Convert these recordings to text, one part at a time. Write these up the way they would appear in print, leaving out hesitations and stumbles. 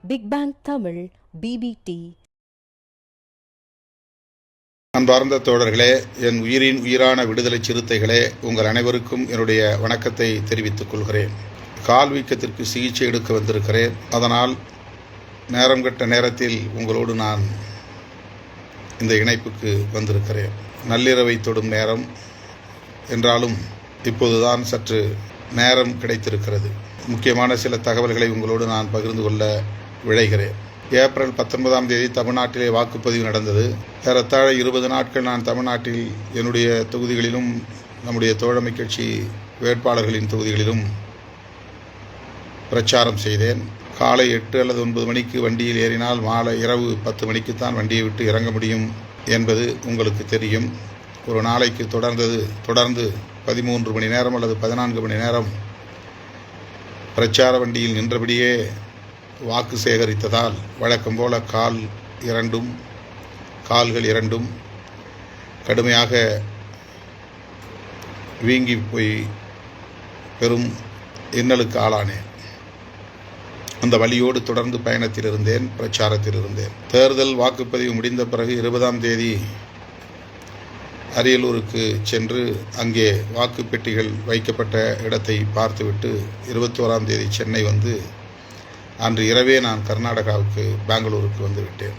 Big bang Tamil PPT. அன்பார்ந்த தோழர்களே, என் உயிரின் உயிரான விடுதலை சிறுத்தைகளே, உங்கள் அனைவருக்கும் என்னுடைய வணக்கத்தை தெரிவித்துக் கொள்கிறேன். கால் வீக்கத்திற்கு சிகிச்சை எடுக்க வந்திருக்கிறேன். அதனால் நேரம் கட்ட நேரத்தில் உங்களோடு நான் இந்த இணைப்புக்கு வந்திருக்கிறேன். நள்ளிரவை தொடும் நேரம் என்றாலும் இப்போதுதான் சற்று நேரம் கிடைத்திருக்கிறது. முக்கியமான சில தகவல்களை உங்களோடு நான் பகிர்ந்து கொள்ள விழைகிறேன். ஏப்ரல் 19ஆம் தேதி தமிழ்நாட்டிலே வாக்குப்பதிவு நடந்தது. ஏறத்தாழ 20 நாட்கள் நான் தமிழ்நாட்டில் என்னுடைய தொகுதிகளிலும் நம்முடைய தோழமை கட்சி வேட்பாளர்களின் தொகுதிகளிலும் பிரச்சாரம் செய்தேன். காலை 8 அல்லது 9 மணிக்கு வண்டியில் ஏறினால் இரவு 10 மணிக்குத்தான் வண்டியை விட்டு இறங்க முடியும் என்பது உங்களுக்கு தெரியும். ஒரு நாளைக்கு தொடர்ந்து 13 மணி நேரம் அல்லது 14 மணி நேரம் பிரச்சார வண்டியில் நின்றபடியே வாக்கு சேகரித்ததால் வழக்கம் போல கால்கள் இரண்டும் கடுமையாக வீங்கி போய் பெரும் இன்னலுக்கு ஆளானேன். அந்த வழியோடு தொடர்ந்து பயணத்தில் இருந்தேன், பிரச்சாரத்தில் இருந்தேன். தேர்தல் வாக்குப்பதிவு முடிந்த பிறகு 20ஆம் தேதி அரியலூருக்கு சென்று அங்கே வாக்குப்பெட்டிகள் வைக்கப்பட்ட இடத்தை பார்த்துவிட்டு 21ஆம் தேதி சென்னை வந்து அன்று இரவே நான் கர்நாடகாவுக்கு பெங்களூருக்கு வந்துவிட்டேன்.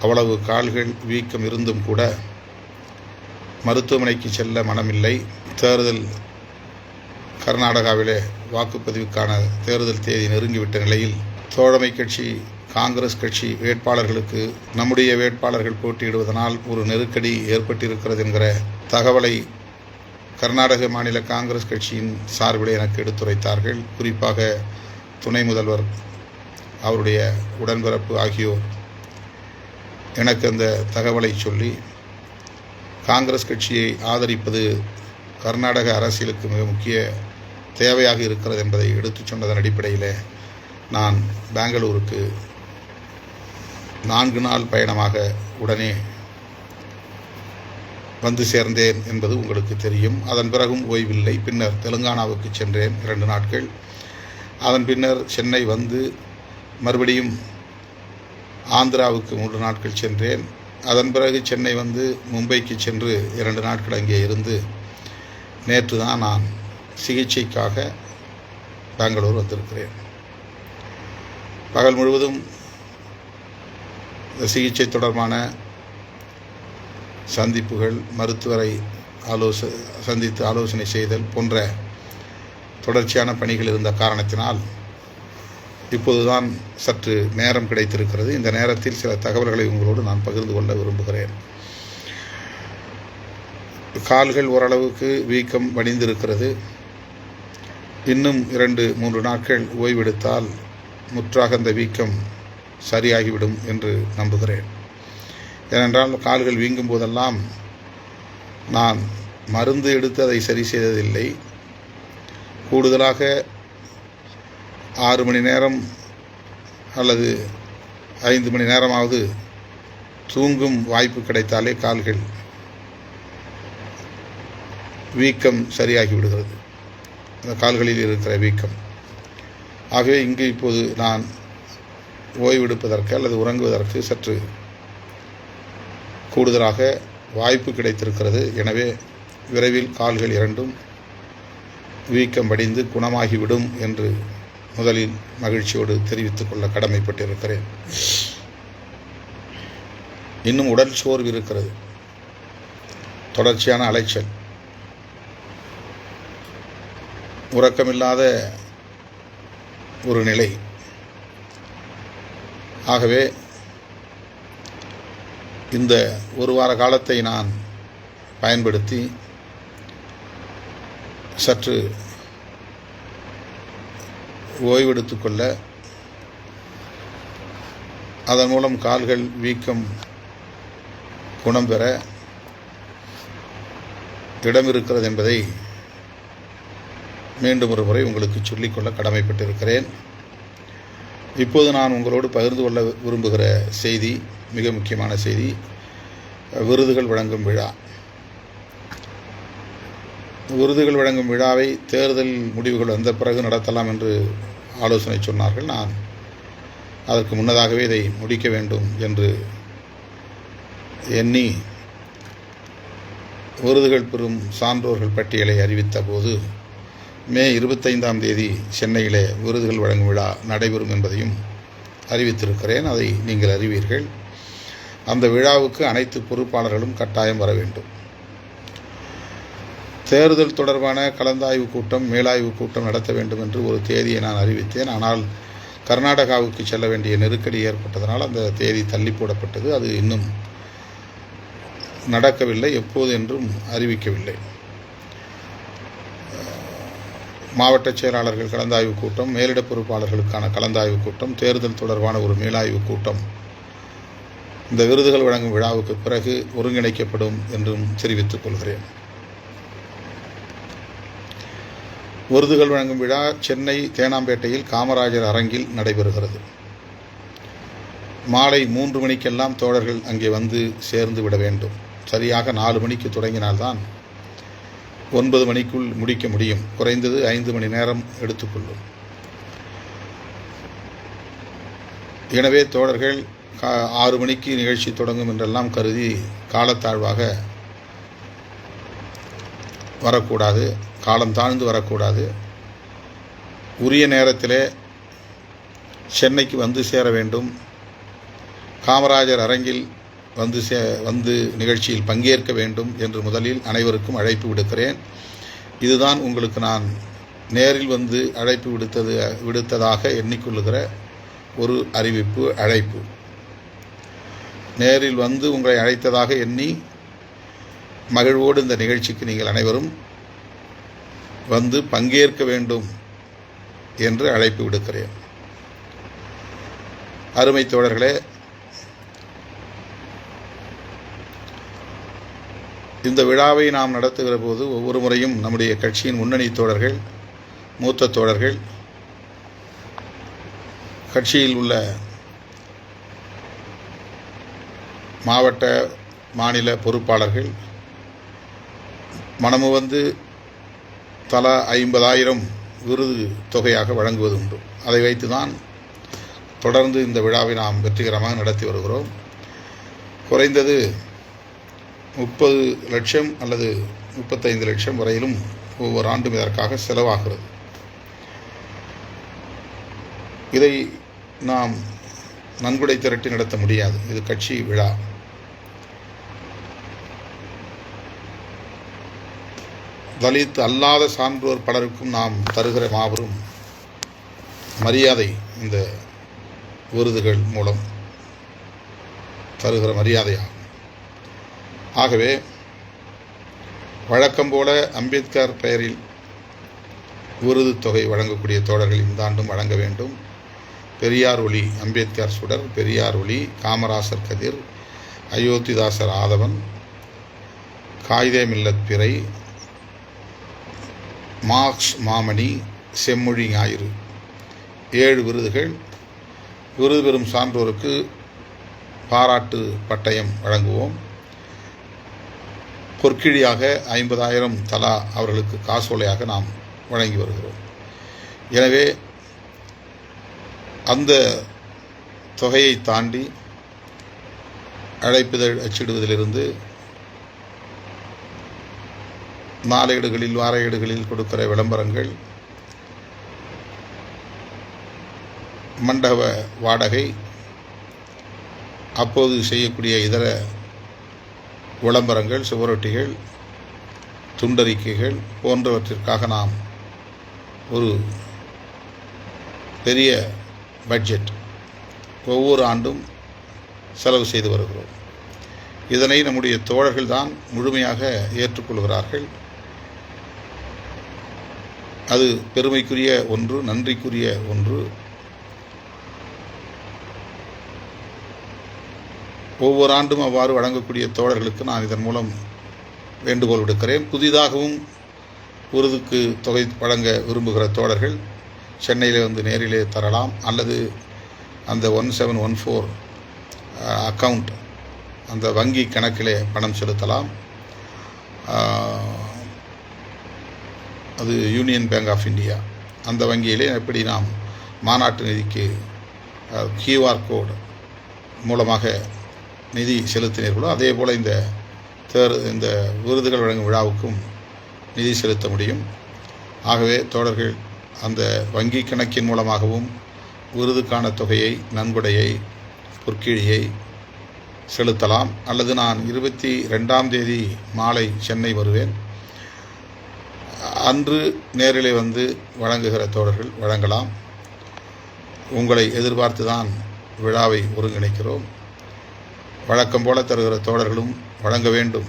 அவ்வளவு கால்கள் வீக்கம் இருந்தும் கூட மருத்துவமனைக்கு செல்ல மனமில்லை. கர்நாடகாவிலே வாக்குப்பதிவுக்கான தேர்தல் தேதி நெருங்கிவிட்ட நிலையில் தோழமை கட்சி காங்கிரஸ் கட்சி வேட்பாளர்களுக்கு நம்முடைய வேட்பாளர்கள் போட்டியிடுவதனால் ஒரு நெருக்கடி ஏற்பட்டிருக்கிறது என்கிற தகவலை கர்நாடக மாநில காங்கிரஸ் கட்சியின் சார்பில் எனக்கு எடுத்துரைத்தார்கள். குறிப்பாக துணை முதல்வர், அவருடைய உடன்பிறப்பு ஆகியோர் எனக்கு அந்த தகவலை சொல்லி, காங்கிரஸ் கட்சியை ஆதரிப்பது கர்நாடக அரசியலுக்கு மிக முக்கிய தேவையாக இருக்கிறது என்பதை எடுத்துச் சொன்னதன் அடிப்படையில் நான் பெங்களூருக்கு 4 நாள் பயணமாக உடனே வந்து சேர்ந்தேன் என்பது உங்களுக்கு தெரியும். அதன் பிறகும் ஓய்வில்லை. பின்னர் தெலுங்கானாவுக்கு சென்றேன் 2 நாட்கள். அதன் பின்னர் சென்னை வந்து மறுபடியும் ஆந்திராவுக்கு 3 நாட்கள் சென்றேன். அதன் பிறகு சென்னை வந்து மும்பைக்கு சென்று 2 நாட்கள் அங்கே இருந்து நேற்று தான் நான் சிகிச்சைக்காக பெங்களூர் வந்திருக்கிறேன். பகல் முழுவதும் சிகிச்சை தொடர்பான சந்திப்புகள், மருத்துவரை சந்தித்து ஆலோசனை செய்தல் போன்ற தொடர்ச்சியான பணிகள் இருந்த காரணத்தினால் இப்போதுதான் சற்று நேரம் கிடைத்திருக்கிறது. இந்த நேரத்தில் சில தகவல்களை உங்களோடு நான் பகிர்ந்து கொள்ள விரும்புகிறேன். கால்கள் ஓரளவுக்கு வீக்கம் வடிந்திருக்கிறது. இன்னும் 2-3 நாட்கள் ஓய்வெடுத்தால் முற்றாக அந்த வீக்கம் சரியாகிவிடும் என்று நம்புகிறேன். ஏனென்றால் கால்கள் வீங்கும் போதெல்லாம் நான் மருந்து எடுத்து அதை சரி செய்ததில்லை. கூடுதலாக 6 மணி நேரம் அல்லது 5 மணி நேரமாவது தூங்கும் வாய்ப்பு கிடைத்தாலே கால்கள் வீக்கம் சரியாகி விடுகிறது, அந்த கால்களில் இருக்கிற வீக்கம். ஆகவே இங்கு இப்போது நான் ஓய்வெடுப்பதற்கு அல்லது உறங்குவதற்கு சற்று கூடுதலாக வாய்ப்பு கிடைத்திருக்கிறது. எனவே விரைவில் கால்கள் இரண்டும் வீக்கம் வடிந்து குணமாகிவிடும் என்று முதலில் மகிழ்ச்சியோடு தெரிவித்துக் கொள்ள கடமைப்பட்டிருக்கிறேன். இன்னும் உடல் சோர்வு இருக்கிறது, தொடர்ச்சியான அலைச்சல், உறக்கமில்லாத ஒரு நிலை. ஆகவே இந்த 1 வார காலத்தை நான் பயன்படுத்தி சற்று ஓய்வெடுத்துக்கொள்ள, அதன் மூலம் கால்கள் வீக்கம் குணம் பெற இடம் இருக்கிறது என்பதை மீண்டும் ஒரு முறை உங்களுக்கு சொல்லிக்கொள்ள கடமைப்பட்டிருக்கிறேன். இப்போது நான் உங்களோடு பகிர்ந்து கொள்ள விரும்புகிற செய்தி மிக முக்கியமான செய்தி. விருதுகள் வழங்கும் விழா. விருதுகள் வழங்கும் விழாவை தேர்தல் முடிவுகள் வந்த பிறகு நடத்தலாம் என்று ஆலோசனை சொன்னார்கள். நான் அதற்கு முன்னதாகவே இதை முடிக்க வேண்டும் என்று எண்ணி விருதுகள் பெறும் சான்றோர்கள் பட்டியலை அறிவித்த போது மே 25ஆம் தேதி சென்னையிலே விருதுகள் வழங்கும் விழா நடைபெறும் என்பதையும் அறிவித்திருக்கிறேன். அதை நீங்கள் அறிவீர்கள். அந்த விழாவுக்கு அனைத்து பொறுப்பாளர்களும் கட்டாயம் வர வேண்டும். தேர்தல் தொடர்பான கலந்தாய்வு கூட்டம், மேலாய்வு கூட்டம் நடத்த வேண்டும் என்று ஒரு தேதியை நான் அறிவித்தேன். ஆனால் கர்நாடகாவுக்கு செல்ல வேண்டிய நெருக்கடி ஏற்பட்டதனால் அந்த தேதி தள்ளி போடப்பட்டது. அது இன்னும் நடக்கவில்லை, எப்போது என்றும் அறிவிக்கவில்லை. மாவட்ட செயலாளர்கள் கலந்தாய்வு கூட்டம், மேலிட பொறுப்பாளர்களுக்கான கலந்தாய்வு கூட்டம், தேர்தல் தொடர்பான ஒரு மேலாய்வு கூட்டம் இந்த விருதுகள் வழங்கும் விழாவுக்கு பிறகு ஒருங்கிணைக்கப்படும் என்றும் தெரிவித்துக் கொள்கிறேன். விருதுகள் வழங்கும் விழா சென்னை தேனாம்பேட்டையில் காமராஜர் அரங்கில் நடைபெறுகிறது. மாலை 3 மணிக்கெல்லாம் தோழர்கள் அங்கே வந்து சேர்ந்து விட வேண்டும். சரியாக 4 மணிக்கு தொடங்கினால்தான் 9 மணிக்குள் முடிக்க முடியும். குறைந்தது 5 மணி நேரம் எடுத்துக்கொள்ளும். எனவே தோழர்கள் 6 மணிக்கு நிகழ்ச்சி தொடங்கும் என்றெல்லாம் கருதி காலத்தாழ்வாக வரக்கூடாது, காலம் தாழ்ந்து வரக்கூடாது. உரிய நேரத்திலே சென்னைக்கு வந்து சேர வேண்டும். காமராஜர் அரங்கில் வந்து நிகழ்ச்சியில் பங்கேற்க வேண்டும் என்று முதலில் அனைவருக்கும் அழைப்பு விடுக்கிறேன். இதுதான் உங்களுக்கு நான் நேரில் வந்து அழைப்பு விடுத்ததாக எண்ணிக்கொள்ளுகிற ஒரு அறிவிப்பு, அழைப்பு. நேரில் வந்து உங்களை அழைத்ததாக எண்ணி மகிழ்வோடு இந்த நிகழ்ச்சிக்கு நீங்கள் அனைவரும் வந்து பங்கேற்க வேண்டும் என்று அழைப்பு விடுக்கிறேன். அருமை தோழர்களே, இந்த விழாவை நாம் நடத்துகிற போது ஒவ்வொரு முறையும் நம்முடைய கட்சியின் முன்னணி தோழர்கள், மூத்த தோழர்கள், கட்சியில் உள்ள மாவட்ட மாநில பொறுப்பாளர்கள் மனமு வந்து தலா 50,000 விருது தொகையாக வழங்குவது உண்டு. அதை வைத்துதான் தொடர்ந்து இந்த விழாவை நாம் வெற்றிகரமாக நடத்தி வருகிறோம். குறைந்தது 30 லட்சம் அல்லது 35 லட்சம் வரையிலும் ஒவ்வொரு ஆண்டும் இதற்காக செலவாகிறது. இதை நாம் நன்கொடை திரட்டி நடத்த முடியாது. இது கட்சி விழா. தலித் அல்லாத சான்றோர் பலருக்கும் நாம் தருகிற மாபெரும் மரியாதை, இந்த விருதுகள் மூலம் தருகிற மரியாதையாகும். ஆகவே வழக்கம் போல அம்பேத்கர் பெயரில் விருது தொகை வழங்கக்கூடிய தோழர்கள் இந்த ஆண்டும் வழங்க வேண்டும். பெரியார் ஒளி அம்பேத்கர் சுடர், பெரியார் ஒளி காமராசர் கதிர், அயோத்திதாசர் ஆதவன், காயிதே மில்லத் பிறை, மார்க்ஸ் மாமணி, செம்மொழி ஞாயிறு 7 விருதுகள். விருது பெறும் சான்றோருக்கு பாராட்டு பட்டயம் வழங்குவோம். பொற்கிழியாக 50,000 தலா அவர்களுக்கு காசோலையாக நாம் வழங்கி வருகிறோம். எனவே அந்த தொகையை தாண்டி அழைப்பிதழ் அச்சிடுவதிலிருந்து நாளேடுகளில், வார ஏடுகளில் கொடுக்கிற விளம்பரங்கள், மண்டப வாடகை, அப்போது செய்யக்கூடிய இதர விளம்பரங்கள், சுவரொட்டிகள், துண்டறிக்கைகள் போன்றவற்றிற்காக நாம் ஒரு பெரிய பட்ஜெட் ஒவ்வொரு ஆண்டும் செலவு செய்து வருகிறோம். இதனை நம்முடைய தோழர்கள் தான் முழுமையாக ஏற்றுக்கொள்கிறார்கள். அது பெருமைக்குரிய ஒன்று, நன்றிக்குரிய ஒன்று. ஒவ்வொரு ஆண்டும் அவ்வாறு வழங்கக்கூடிய தோழர்களுக்கு நான் இதன் மூலம் வேண்டுகோள் விடுக்கிறேன். புதிதாகவும் விருதுக்கு தொகை வழங்க விரும்புகிற தோழர்கள் சென்னையில் வந்து நேரிலே தரலாம், அல்லது அந்த 1714 அக்கவுண்ட், அந்த வங்கி கணக்கிலே பணம் செலுத்தலாம். அது யூனியன் பேங்க் ஆஃப் இந்தியா. அந்த வங்கியிலே எப்படி நாம் மாநாட்டு நிதிக்கு QR கோடு மூலமாக நிதி செலுத்தினீர்களோ அதே போல் இந்த விருதுகள் வழங்கும் விழாவுக்கும் நிதி செலுத்த முடியும். ஆகவே தோழர்கள் அந்த வங்கி கணக்கின் மூலமாகவும் விருதுக்கான தொகையை, நன்கொடையை, பொற்கிழியை செலுத்தலாம். அல்லது நான் 22ஆம் தேதி மாலை சென்னை வருவேன். அன்று நேரிலே வந்து வழங்குகிற தோழர்கள் வழங்கலாம். உங்களை எதிர்பார்த்து தான் விழாவை ஒருங்கிணைக்கிறோம். வழக்கம் போல தருகிற தோழர்களும் வழங்க வேண்டும்.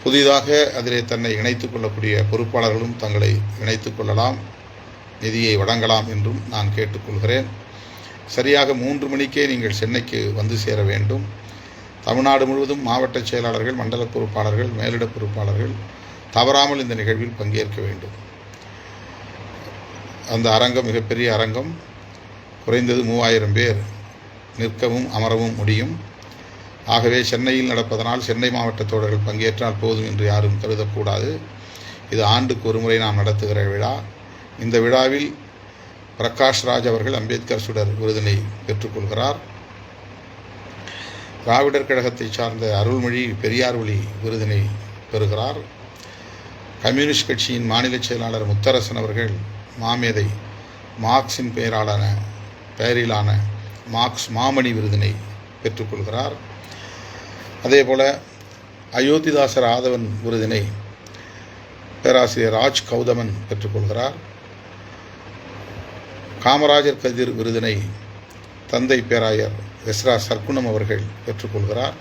புதிதாக அதிலே தன்னை இணைத்துக் கொள்ளக்கூடிய பொறுப்பாளர்களும் தங்களை இணைத்துக் கொள்ளலாம், நிதியை வழங்கலாம் என்றும் நான் கேட்டுக்கொள்கிறேன். சரியாக 3 மணிக்கே நீங்கள் சென்னைக்கு வந்து சேர வேண்டும். தமிழ்நாடு முழுவதும் மாவட்ட செயலாளர்கள், மண்டல பொறுப்பாளர்கள், மேலிட பொறுப்பாளர்கள் தவறாமல் இந்த நிகழ்வில் பங்கேற்க வேண்டும். அந்த அரங்கம் மிகப்பெரிய அரங்கம். குறைந்தது 3000 பேர் நிற்கவும் அமரவும் முடியும். ஆகவே சென்னையில் நடப்பதனால் சென்னை மாவட்ட தோழர்கள் பங்கேற்றால் போதும் என்று யாரும் கருதக்கூடாது. இது ஆண்டுக்கு ஒரு முறை நாம் நடத்துகிற விழா. இந்த விழாவில் பிரகாஷ் ராஜ் அவர்கள் அம்பேத்கர் சுடர் விருதினை பெற்றுக்கொள்கிறார். திராவிடர் கழகத்தை சார்ந்த அருள்மொழி பெரியார் ஒளி விருதினை பெறுகிறார். கம்யூனிஸ்ட் கட்சியின் மாநில செயலாளர் முத்தரசன் அவர்கள் மாமேதை மார்க்சின் பெயரிலான மார்க்ஸ் மாமணி விருதினை பெற்றுக்கொள்கிறார். அதேபோல அயோத்திதாசர் ஆதவன் விருதினை பேராசிரியர் ராஜ் கௌதமன் பெற்றுக்கொள்கிறார். காமராஜர் கதிர் விருதினை தந்தை பேராயர் எஸ்ரா சர்க்குணம் அவர்கள் பெற்றுக்கொள்கிறார்.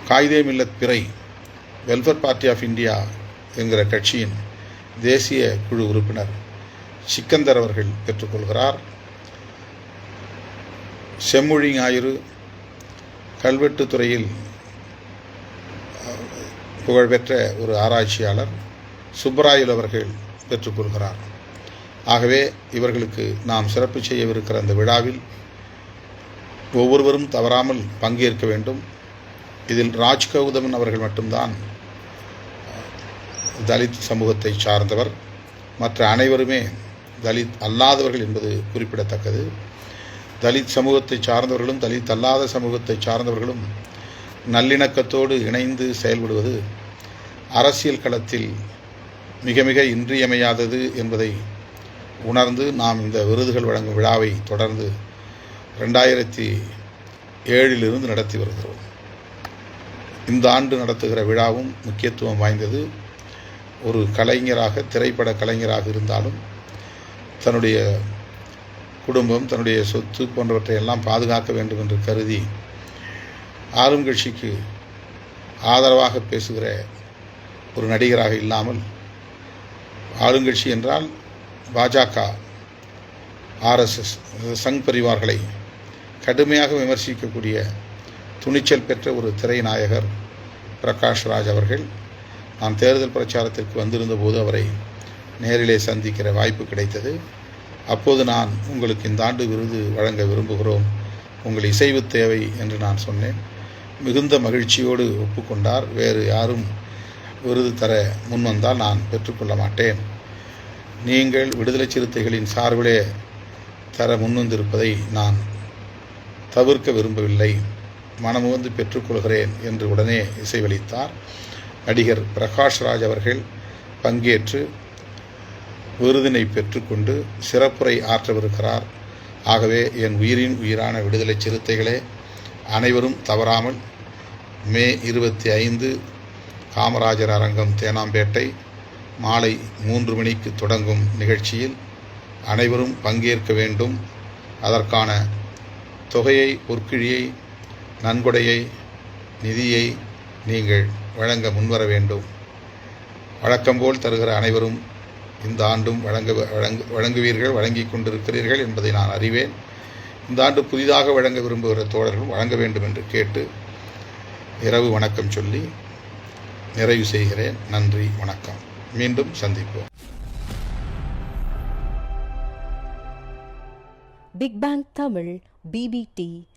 காயிதே மில்லத் பிறை வெல்ஃபேர் பார்ட்டி ஆஃப் இந்தியா என்கிற கட்சியின் தேசிய குழு உறுப்பினர் சிக்கந்தர் அவர்கள் பெற்றுக்கொள்கிறார். செம்மொழி ஞாயிறு கல்வெட்டுத் துறையில் புகழ்பெற்ற ஒரு ஆராய்ச்சியாளர் சுப்பராயல் அவர்கள் பெற்றுக்கொள்கிறார். ஆகவே இவர்களுக்கு நாம் சிறப்பு செய்யவிருக்கிற அந்த விழாவில் ஒவ்வொருவரும் தவறாமல் பங்கேற்க வேண்டும். இதில் ராஜ் கௌதமன் அவர்கள் மட்டும்தான் தலித் சமூகத்தை சார்ந்தவர். மற்ற அனைவருமே தலித் அல்லாதவர்கள் என்பது குறிப்பிடத்தக்கது. தலித் சமூகத்தை சார்ந்தவர்களும் தலித் அல்லாத சமூகத்தை சார்ந்தவர்களும் நல்லிணக்கத்தோடு இணைந்து செயல்படுவது அரசியல் களத்தில் மிக மிக இன்றியமையாதது என்பதை உணர்ந்து நாம் இந்த விருதுகள் வழங்கும் விழாவை தொடர்ந்து 2007 நடத்தி வருகிறோம். இந்த ஆண்டு நடத்துகிற விழாவும் முக்கியத்துவம் வாய்ந்தது. ஒரு கலைஞராக, திரைப்பட கலைஞராக இருந்தாலும் தன்னுடைய குடும்பம், தன்னுடைய சொத்து போன்றவற்றை எல்லாம் பாதுகாக்க வேண்டும் என்று கருதி ஆளும் கட்சிக்கு ஆதரவாக பேசுகிற ஒரு நடிகராக இல்லாமல், ஆளுங்கட்சி என்றால் பாஜக, RSS, சங் பரிவார்களை கடுமையாக விமர்சிக்கக்கூடிய துணிச்சல் பெற்ற ஒரு திரைநாயகர் பிரகாஷ் ராஜ் அவர்கள். நான் தேர்தல் பிரச்சாரத்திற்கு வந்திருந்த போது அவரை நேரிலே சந்திக்கிற வாய்ப்பு கிடைத்தது. அப்போது நான் உங்களுக்கு இந்த ஆண்டு விருது வழங்க விரும்புகிறோம், உங்கள் இசைவு தேவை என்று நான் சொன்னேன். மிகுந்த மகிழ்ச்சியோடு ஒப்புக்கொண்டார். வேறு யாரும் விருது தர முன்வந்தால் நான் பெற்றுக்கொள்ள மாட்டேன், நீங்கள் விடுதலை சிறுத்தைகளின் சார்பிலே தர முன்வந்திருப்பதை நான் தவிர்க்க விரும்பவில்லை, மனமுவந்து பெற்றுக்கொள்கிறேன் என்று உடனே இசைவளித்தார். நடிகர் பிரகாஷ் ராஜ் அவர்கள் பங்கேற்று விருதினை பெற்றுக்கொண்டு சிறப்புரை ஆற்றவிருக்கிறார். ஆகவே என் உயிரின் உயிரான விடுதலை சிறுத்தைகளே, அனைவரும் தவறாமல் மே 25 காமராஜர் அரங்கம், தேனாம்பேட்டை, மாலை 3 மணிக்கு தொடங்கும் நிகழ்ச்சியில் அனைவரும் பங்கேற்க வேண்டும். அதற்கான தொகையை, பொற்கிழியை, நன்கொடையை, நிதியை நீங்கள் வழங்க முன்வர வேண்டும். வழக்கம்போல் தருகிற அனைவரும் இந்த ஆண்டும் வழங்குவீர்கள், வழங்கி கொண்டிருக்கிறீர்கள் என்பதை நான் அறிவேன். இந்த ஆண்டு புதிதாக வழங்க விரும்புகிற தோழர்கள் வழங்க வேண்டும் என்று கேட்டு இரவு வணக்கம் சொல்லி நிறைவு செய்கிறேன். நன்றி, வணக்கம். மீண்டும் சந்திப்போம். Big bang Tamil BBT